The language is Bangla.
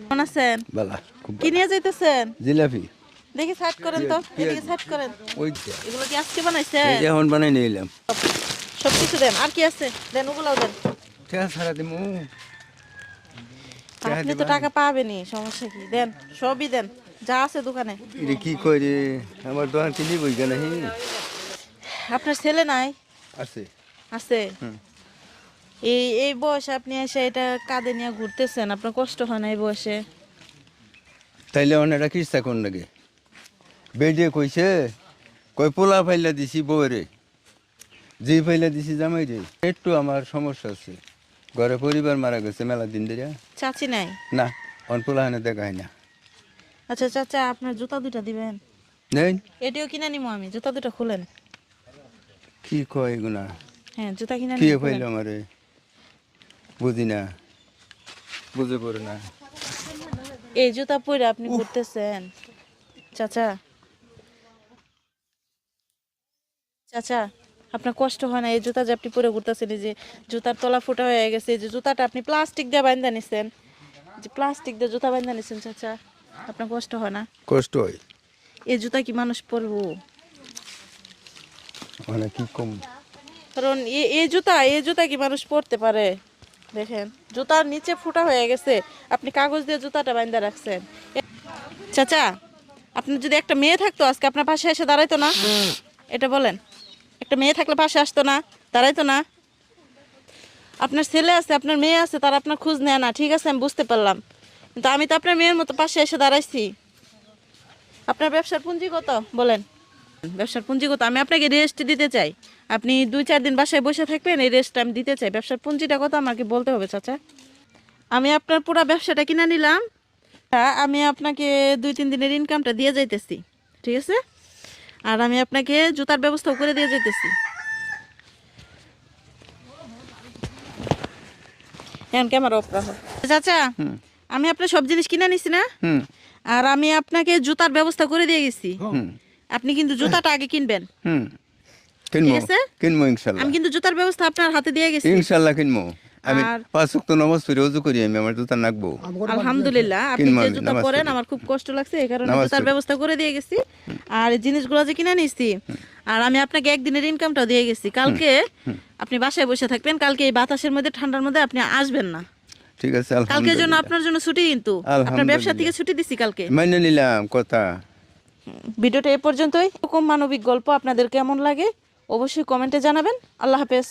কেমন আছেন? বালা খুব কি নিয়ে যাইতেছেন? জিলাপি দেখি সাইড করেন তো, এদিকে সাইড করেন। ওইটা এগুলো কি আজকে বানাইছে? এই যে এখন বানাই নিলাম সব কিছু দেন, আর কি আছে দেন, ওগুলাও দেন। টাকা ছাড়া দিমু আপনি তো টাকা পাবেনই, সমস্যা কি, দেন সবই দেন যা আছে দোকানে। এটা কি করে আমার দোকান কিনি বই কেন আপনার ছেলে নাই? আছে আছে। এই এই বয়সে আপনি এসে এটা কাঁধে নিয়ে ঘুরতেছেন, আপনার কষ্ট হয় না এই বয়সে? তাইলে অনেকটা কিস্তা কোন লাগে বেডে কইছে কই পোলা ফাইলা দিছি বউরে যে ফাইলা দিছি জামাই রে একটু আমার সমস্যা আছে ঘরে পরিবার মারা গেছে মেলা দিন ধরে চাচি নাই? না অন পোলা হানে দেখা হয় না আচ্ছা চাচা, আপনার জুতা দুটা দিবেন? নেই এটিও কিনে নিবো আমি, জুতা দুটা খুলেন। কি কয় এগুলা হ্যাঁ জুতা কিনে কি নিবো, খুলেন। ফাইল আমারে বুঝি না বুঝে পড়ে না এই জুতা পরে আপনি ঘুরতেছেন চাচা? চাচা আপনার কষ্ট হয় না এই জুতা যে আপনি পরে ঘুরতেছেন? এই যে জুতার তলা ফুটা হয়ে গেছে, এই যে জুতাটা আপনি প্লাস্টিক দিয়ে বাঁধা নিছেন, যে প্লাস্টিক দিয়ে জুতা বাঁধা নিছেন চাচা, আপনার কষ্ট হয় না? কষ্ট হয় এই জুতা কি মানুষ পরবো? মানে কি কম কারণ এই জুতা কি মানুষ পরতে পারে? দেখেন জুতার নিচে ফুটা হয়ে গেছে, আপনি কাগজ দিয়ে জুতাটা বাঁধা রাখছেন। চাচা আপনার যদি একটা মেয়ে থাকতো আজকে আপনার পাশে এসে দাঁড়াইতো না? এটা বলেন, একটা মেয়ে থাকলে পাশে আসতো না, দাঁড়াইতো না? আপনার ছেলে আছে, আপনার মেয়ে আছে, তারা আপনার খোঁজ নেয় না, ঠিক আছে আমি বুঝতে পারলাম, কিন্তু আমি তো আপনার মেয়ের মতো পাশে এসে দাঁড়াইছি। আপনার ব্যবসার পুঁজি কত বলেন? ব্যবসার পুঁজি কত? আমি আপনাকে রেস্ট দিতে চাই, আপনি 2-4 দিন বাসায় বসে থাকবেন, এই রেস্টটা আমি দিতে চাই। ব্যবসার পুঁজিটা কত আমাকে বলতে হবে চাচা। আমি আপনার পুরো ব্যবসাটা কিনে নিলাম, আমি আপনাকে 2-3 দিনের ইনকামটা দিয়ে যাইতেছি, ঠিক আছে? আর আমি আপনাকে জুতার ব্যবস্থাও করে দিয়ে যাইতেছি। এখন ক্যামেরা অফ রাখো চাচা। আমি আপনার সব জিনিস কিনে নিছি না, আর আমি আপনাকে জুতার ব্যবস্থা করে দিয়ে গেছি। আপনি কিন্তু জুতাটা আগে কিনবেন, ঠিক আছে? কিনবো ইনশাল্লাহ আমি কিন্তু জুতার ব্যবস্থা আপনার হাতে দিয়ে গেছি। ইনশাল্লাহ কিনবো আমি আর 5 ওয়াক্ত নামাজ পড়ে ওযু করি আমি আমার জুতা নাকবো আলহামদুলিল্লাহ, আপনি কিনবো যে আমি, জুতা নামাজ পরেন পড়ি। আমার খুব কষ্ট লাগছে, এই কারণে নামাজ জুতার পড়ি। ব্যবস্থা করে দিয়ে গেছি। আর এই জিনিসগুলো যে কিনে নিছি, আর আমি আপনাকে একদিনের ইনকামটাও দিয়ে গেছি। কালকে আপনি বাসায় বসে থাকবেন, কালকে এই বাতাসের মধ্যে ঠান্ডার মধ্যে আপনি আসবেন না, ঠিক আছে কালকের জন্য আলহামদুলিল্লাহ আপনার জন্য ছুটি, কিন্তু আপনার ব্যবসা থেকে ছুটি দিছি কালকে। মাইনে নিলাম কথা ভিডিওটা এ পর্যন্তই। এরকম মানবিক গল্প আপনাদের কেমন লাগে অবশ্যই কমেন্টে জানাবেন। আল্লাহ হাফেজ।